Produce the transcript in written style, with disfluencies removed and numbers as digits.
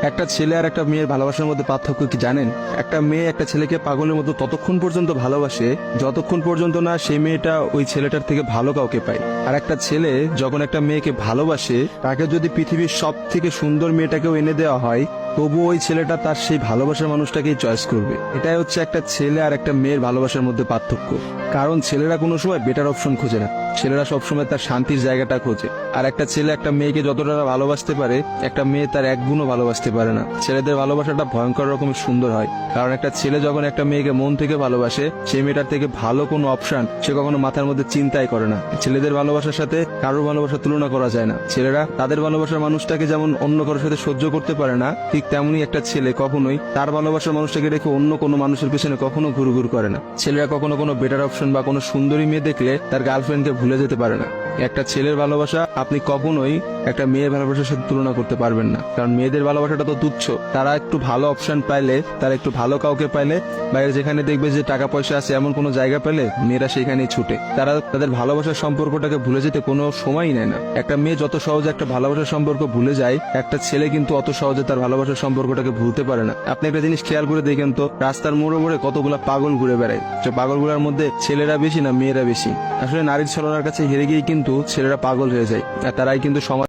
একটা ছেলে আর একটা মেয়ের ভালোবাসার মধ্যে পার্থক্য কি জানেন? একটা মেয়ে একটা ছেলেকে পাগলের মতো ততক্ষণ পর্যন্ত ভালোবাসে যতক্ষণ পর্যন্ত না সেই মেয়েটা ওই ছেলেটার থেকে ভালো কাউকে পায়। আর একটা ছেলে যখন একটা মেয়েকে ভালোবাসে, তাকে যদি পৃথিবীর সব থেকে সুন্দর মেয়েটাকেও এনে দেওয়া হয়, তবু ওই ছেলেটা তার সেই ভালোবাসার মানুষটাকেই চয়েস করবে। এটাই হচ্ছে একটা ছেলে আর একটা মেয়ের ভালোবাসার মধ্যে পার্থক্য। কারণ ছেলেরা কোনো সময় বেটার অপশন খোঁজে না, ছেলেরা সবসময় তার শান্তির জায়গাটা খোঁজে। আর একটা ছেলে একটা মেয়েকে যতটা ভালোবাসতে পারে, একটা মেয়ে তার এক গুণও ভালোবাসতে পারে না। ছেলেদের ভালোবাসাটা ভয়ঙ্কর রকমের সুন্দর হয়, কারণ একটা ছেলে যখন একটা মেয়েকে মন থেকে ভালোবাসে, সেই মেয়েটার থেকে ভালো কোনো অপশন সে কখনো মাথার মধ্যে চিন্তাই করে না। ছেলেদের ভালোবাসার সাথে কারোর ভালোবাসার তুলনা করা যায় না। ছেলেরা তাদের ভালোবাসার মানুষটাকে যেমন অন্য কারোর সাথে সহ্য করতে পারে না, ঠিক তেমনি একটা ছেলে কখনোই তার ভালোবাসার মানুষটাকে রেখে অন্য কোনো মানুষের পেছনে কখনো ঘুরঘুর করে না। ছেলেরা কখনো কোনো বেটার অপশন বা কোনো সুন্দরী মেয়ে দেখলে তার গার্লফ্রেন্ডকে ভুলে যেতে পারে না। একটা ছেলের ভালোবাসা আপনি কখনোই একটা মেয়ের ভালোবাসার সাথে তুলনা করতে পারবেন না, কারণ মেয়েদের ভালোবাসাটা তো তুচ্ছ। তারা একটু ভালো অপশন পাইলে, তারা একটু ভালো কাউকে পাইলে, বাইরে যেখানে দেখবে যে টাকা পয়সা আছে এমন কোনো জায়গা পেলে মেয়েরা সেখানেই ছুটে। তারা তাদের ভালোবাসার সম্পর্কটাকে ভুলে যেতে কোনো সময়ই নেয় না। একটা মেয়ে যত সহজে একটা ভালোবাসার সম্পর্ক ভুলে যায়, একটা ছেলে কিন্তু অত সহজে তার ভালোবাসার সম্পর্কটাকে ভুলতে পারে না। আপনি একটা জিনিস খেয়াল করে দেখেন তো, রাস্তার মোড়ে মোড়ে কতগুলা পাগল ঘুরে বেড়ায়। যে পাগলগুলোর মধ্যে ছেলেরা বেশি না মেয়েরা বেশি? আসলে নারীর ছলনার কাছে হেরে গিয়ে কিন্তু ছেলেরা পাগল হয়ে যায়, আর তারাই কিন্তু সমাজ